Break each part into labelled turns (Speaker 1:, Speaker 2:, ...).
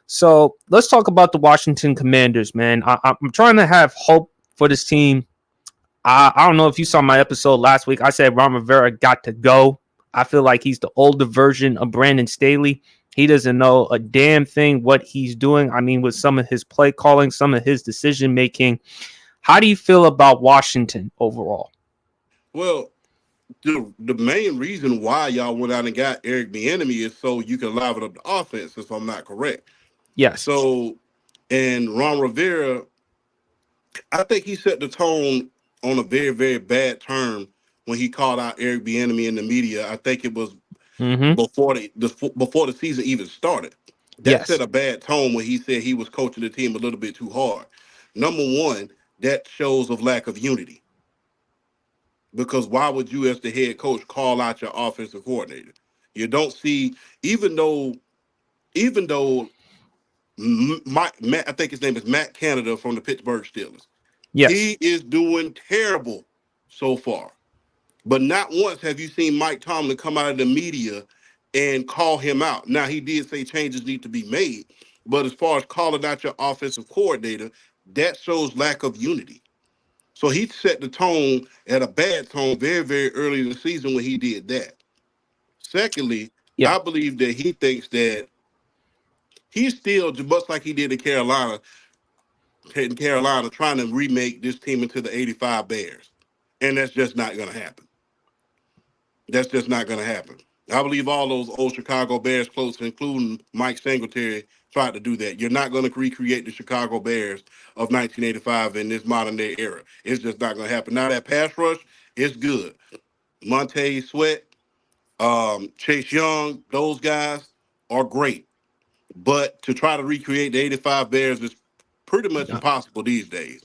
Speaker 1: So let's talk about the Washington Commanders, man. I'm trying to have hope for this team. I don't know if you saw my episode last week. I said Ron Rivera got to go. I feel like he's the older version of Brandon Staley. He doesn't know a damn thing what he's doing. I mean, with some of his play calling, some of his decision making. How do you feel about Washington overall?
Speaker 2: Well, the main reason why y'all went out and got Eric Bieniemy is so you can liven up the offense, if I'm not correct.
Speaker 1: Yes.
Speaker 2: So, and Ron Rivera, I think he set the tone on a very, very bad term when he called out Eric Bieniemy in the media. I think it was
Speaker 1: Mm-hmm.
Speaker 2: before the season even started. That
Speaker 1: Yes.
Speaker 2: set a bad tone when he said he was coaching the team a little bit too hard. Number one, that shows of lack of unity. Because why would you, as the head coach, call out your offensive coordinator? You don't see, even though, even though Matt, I think his name is Matt Canada from the Pittsburgh Steelers.
Speaker 1: Yes.
Speaker 2: He is doing terrible so far. But not once have you seen Mike Tomlin come out of the media and call him out. Now, he did say changes need to be made, but as far as calling out your offensive coordinator, that shows lack of unity. So he set the tone at a bad tone very, very early in the season when he did that. Secondly,
Speaker 1: Yeah.
Speaker 2: I believe that he thinks that he's still, just like he did in Carolina, trying to remake this team into the 85 Bears. And that's just not going to happen. That's just not going to happen. I believe all those old Chicago Bears close, including Mike Singletary, tried to do that. You're not going to recreate the Chicago Bears of 1985 in this modern day era. It's just not going to happen. Now that pass rush is good. Montez Sweat, Chase Young, those guys are great. But to try to recreate the 85 Bears is pretty much impossible these days.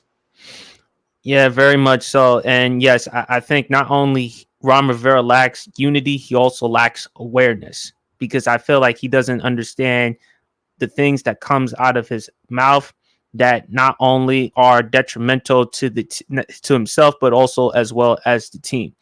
Speaker 1: Yeah, very much so. And yes, I think not only Ron Rivera lacks unity, he also lacks awareness because I feel like he doesn't understand the things that comes out of his mouth that not only are detrimental to to himself but also as well as the team.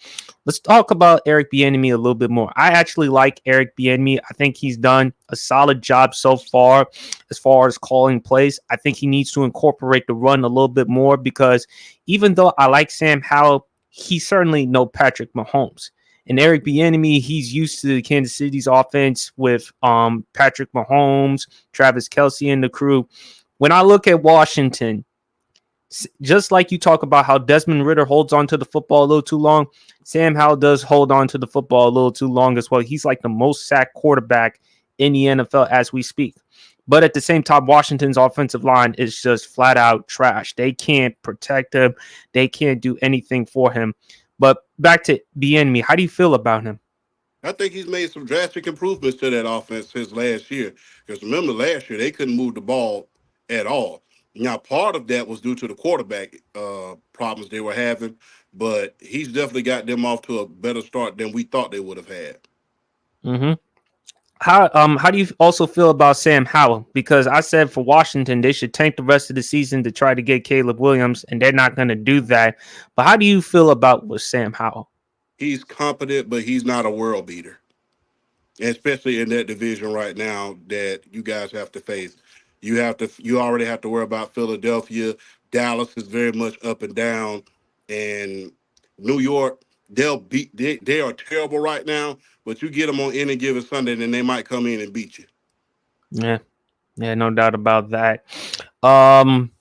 Speaker 1: Let's talk about Eric Bieniemy a little bit more. I actually like Eric Bieniemy. I think he's done a solid job so far as calling plays. I think he needs to incorporate the run a little bit more because even though I like Sam Howell, he certainly no Patrick Mahomes. And Eric Bieniemy, he's used to Kansas City's offense with Patrick Mahomes, Travis Kelce, and the crew. When I look at Washington, just like you talk about how Desmond Ridder holds on to the football a little too long, Sam Howell does hold on to the football a little too long as well. He's like the most sacked quarterback in the NFL as we speak. But at the same time, Washington's offensive line is just flat out trash. They can't protect him. They can't do anything for him. But back to Bieniemy, how do you feel about him?
Speaker 2: I think he's made some drastic improvements to that offense since last year. Because remember, last year they couldn't move the ball at all. Now, part of that was due to the quarterback problems they were having, but he's definitely got them off to a better start than we thought they would have had.
Speaker 1: Mm-hmm. How do you also feel about Sam Howell? Because I said for Washington they should tank the rest of the season to try to get Caleb Williams, and they're not going to do that. But how do you feel about with Sam Howell?
Speaker 2: He's competent, but he's not a world beater, especially in that division right now that you guys have to face. You already have to worry about Philadelphia. Dallas is very much up and down, and New York, they are terrible right now, but you get them on any given Sunday, then they might come in and beat you.
Speaker 1: Yeah, yeah, no doubt about that. Um,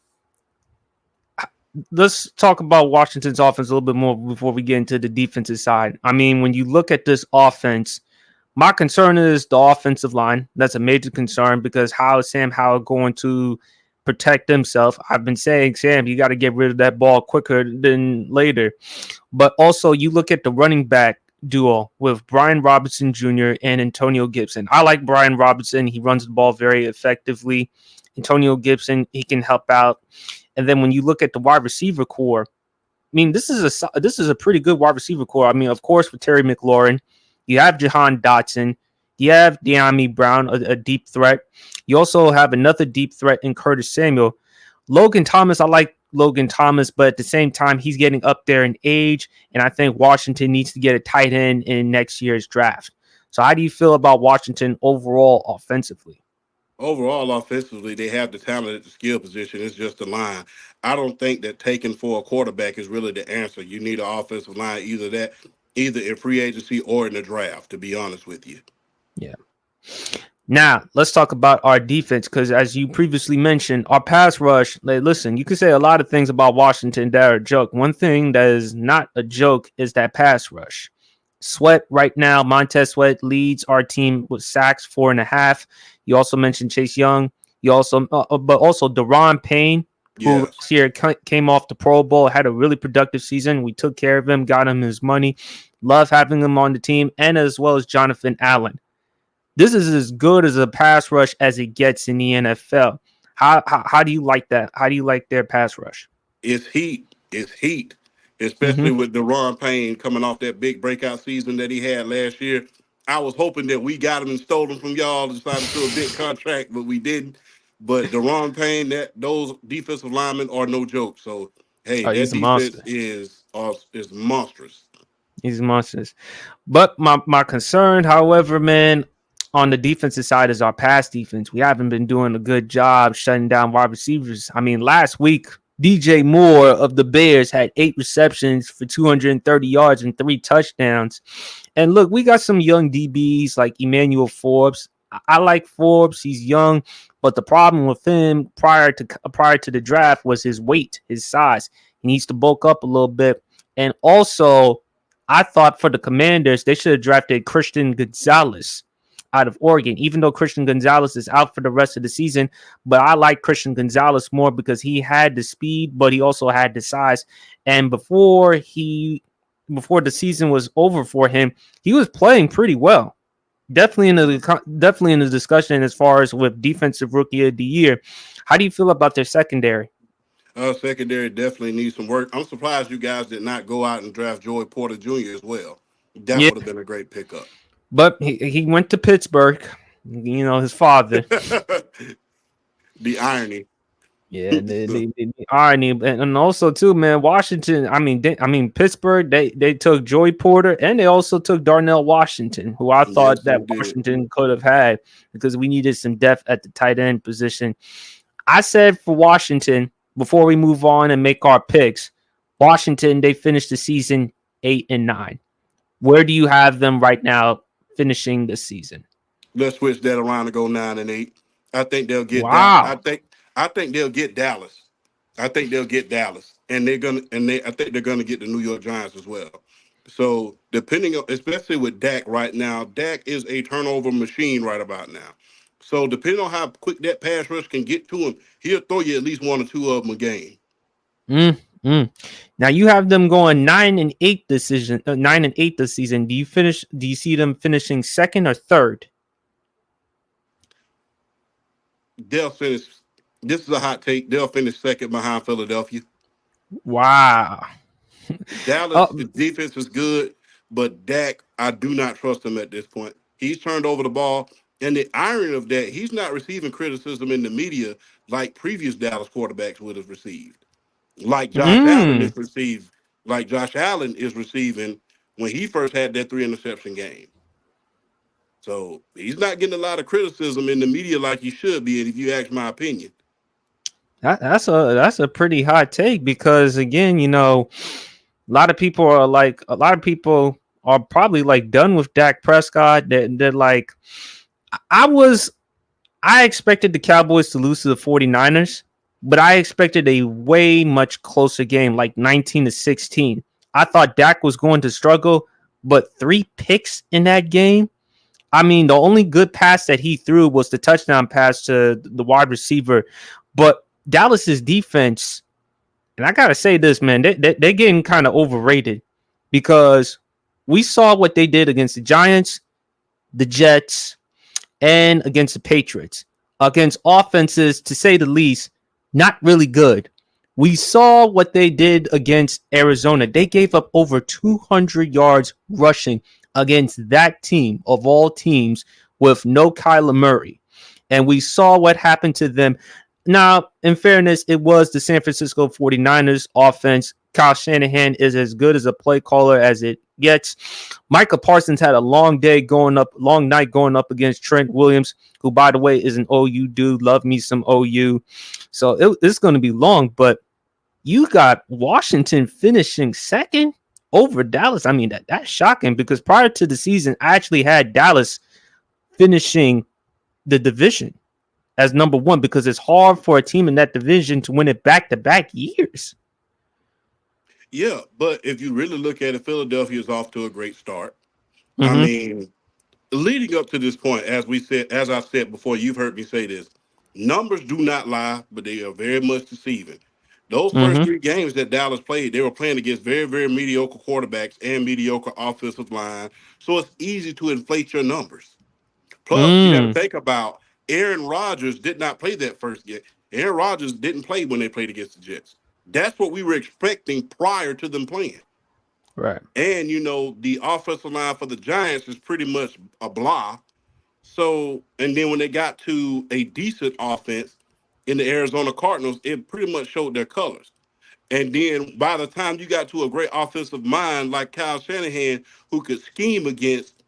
Speaker 1: let's talk about Washington's offense a little bit more before we get into the defensive side. I mean, when you look at this offense, my concern is the offensive line. That's a major concern because how is Sam Howell going to protect himself? I've been saying, Sam, you got to get rid of that ball quicker than later. But also, you look at the running back duo with Brian Robinson Jr. and Antonio Gibson. I like Brian Robinson. He runs the ball very effectively. Antonio Gibson, he can help out. And then when you look at the wide receiver core, I mean, this is a pretty good wide receiver core. I mean, of course, with Terry McLaurin, you have Jahan Dotson, you have De'Ami Brown, a deep threat. You also have another deep threat in Curtis Samuel. Logan Thomas, I like Logan Thomas, but at the same time, he's getting up there in age, and I think Washington needs to get a tight end in next year's draft. So, how do you feel about Washington overall offensively?
Speaker 2: Overall, offensively, they have the talent at the skill position. It's just the line. I don't think that taking for a quarterback is really the answer. You need an offensive line, either in free agency or in the draft, to be honest with you.
Speaker 1: Yeah. Now, let's talk about our defense because, as you previously mentioned, our pass rush. Like, listen, you can say a lot of things about Washington that are a joke. One thing that is not a joke is that pass rush. Sweat right now, Montez Sweat leads our team with sacks 4.5. You also mentioned Chase Young. You also, but also Deron Payne, who
Speaker 2: Yes.
Speaker 1: last year came off the Pro Bowl, had a really productive season. We took care of him, got him his money. Love having him on the team, and as well as Jonathan Allen. This is as good as a pass rush as it gets in the NFL. How do you like that? How do you like their pass rush?
Speaker 2: It's heat. It's heat, especially
Speaker 1: Mm-hmm.
Speaker 2: with Deron Payne coming off that big breakout season that he had last year. I was hoping that we got him and stole him from y'all and signed him to a big contract, but we didn't. But Deron Payne, those defensive linemen are no joke. So hey,
Speaker 1: Oh,
Speaker 2: that
Speaker 1: he's a
Speaker 2: defense
Speaker 1: monster.
Speaker 2: is monstrous.
Speaker 1: He's monsters. But my concern, however, man, on the defensive side is our pass defense. We haven't been doing a good job shutting down wide receivers. I mean, last week, DJ Moore of the Bears had 8 receptions for 230 yards and 3 touchdowns. And look, we got some young DBs like Emmanuel Forbes. I like Forbes. He's young, but the problem with him prior to the draft was his weight, his size. He needs to bulk up a little bit. And also, I thought for the Commanders, they should have drafted Christian Gonzalez out of Oregon, even though Christian Gonzalez is out for the rest of the season. But I like Christian Gonzalez more because he had the speed, but he also had the size. And before the season was over for him, he was playing pretty well. Definitely in the discussion as far as with defensive rookie of the year. How do you feel about their secondary?
Speaker 2: Secondary definitely needs some work. I'm surprised you guys did not go out and draft Joey Porter Jr. as well. That
Speaker 1: Yeah,
Speaker 2: would have been a great pickup.
Speaker 1: but he went to Pittsburgh. You know, his father.
Speaker 2: The irony.
Speaker 1: Yeah, the irony, and also too, man. Washington. I mean Pittsburgh. They took Joey Porter, and they also took Darnell Washington, who I thought
Speaker 2: Yes, they
Speaker 1: that
Speaker 2: did.
Speaker 1: Washington could have had because we needed some depth at the tight end position. I said for Washington before we move on and make our picks. Washington, they finished the season 8-9. Where do you have them right now finishing the season?
Speaker 2: Let's switch that around and go 9-8. I think they'll get that. I
Speaker 1: Wow.
Speaker 2: think I think they'll get Dallas. I think they'll get Dallas, and I think they're gonna get the New York Giants as well. So depending on, especially with Dak right now, Dak is a turnover machine right about now. So depending on how quick that pass rush can get to him, he'll throw you at least one or two of them a game.
Speaker 1: Mm, mm. Now you have them going 9-8 this season. 9-8 this season. Do you see them finishing second or third?
Speaker 2: They'll finish. This is a hot take. They'll finish second behind Philadelphia.
Speaker 1: Wow.
Speaker 2: Dallas
Speaker 1: Oh,
Speaker 2: defense is good, but Dak, I do not trust him at this point. He's turned over the ball, and the irony of that, he's not receiving criticism in the media like previous Dallas quarterbacks would have received, like Josh Allen
Speaker 1: mm.
Speaker 2: is received, like Josh Allen is receiving when he first had that 3 interception game. So he's not getting a lot of criticism in the media like he should be, if you ask my opinion.
Speaker 1: That's a pretty hot take because again, you know, a lot of people are probably like done with Dak Prescott. They're like, I was I expected the Cowboys to lose to the 49ers, but I expected a way much closer game, like 19-16. I thought Dak was going to struggle, but 3 picks in that game. I mean, the only good pass that he threw was the touchdown pass to the wide receiver. But Dallas's defense, and I gotta say this, man, they're getting kind of overrated because we saw what they did against the Giants, the Jets, and against the Patriots, against offenses, to say the least, not really good. We saw what they did against Arizona. They gave up over 200 yards rushing against that team of all teams with no Kyler Murray. And we saw what happened to them. Now, in fairness, it was the San Francisco 49ers offense Kyle Shanahan is as good as a play caller as it gets. Micah Parsons had a long night going up against Trent Williams, who, by the way, is an OU dude. Love me some OU. So it's going to be long, but you got Washington finishing second over Dallas. I mean, that's shocking because prior to the season, I actually had Dallas finishing the division as number one because it's hard for a team in that division to win it back-to-back years.
Speaker 2: Yeah, but if you really look at it, Philadelphia is off to a great start. I
Speaker 1: Mm-hmm.
Speaker 2: mean, leading up to this point, as I said before, you've heard me say this. Numbers do not lie, but they are very much deceiving. Those first
Speaker 1: Mm-hmm.
Speaker 2: three games that Dallas played, they were playing against very, very mediocre quarterbacks and mediocre offensive line. So it's easy to inflate your numbers. Plus, you got to
Speaker 1: Mm.
Speaker 2: think about Aaron Rodgers did not play that first game. Aaron Rodgers didn't play when they played against the Jets. That's what we were expecting prior to them playing.
Speaker 1: Right.
Speaker 2: And the offensive line for the Giants is pretty much a blah. So, and then when they got to a decent offense in the Arizona Cardinals, it pretty much showed their colors. And then by the time you got to a great offensive mind like Kyle Shanahan, who could scheme against,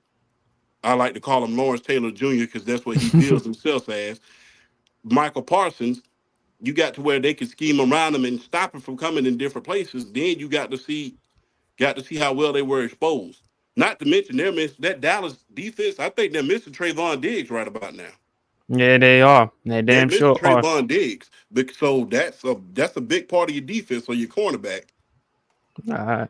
Speaker 2: I like to call him Lawrence Taylor Jr. because that's what he bills himself as, Michael Parsons, you got to where they could scheme around him and stop him from coming in different places. Then you got to see how well they were exposed. Not to mention that Dallas defense. I think they're missing Trayvon Diggs right about now.
Speaker 1: Yeah, they are. They
Speaker 2: They're
Speaker 1: damn
Speaker 2: missing
Speaker 1: sure are.
Speaker 2: Trayvon Diggs, so that's a big part of your defense or your cornerback.
Speaker 1: All right.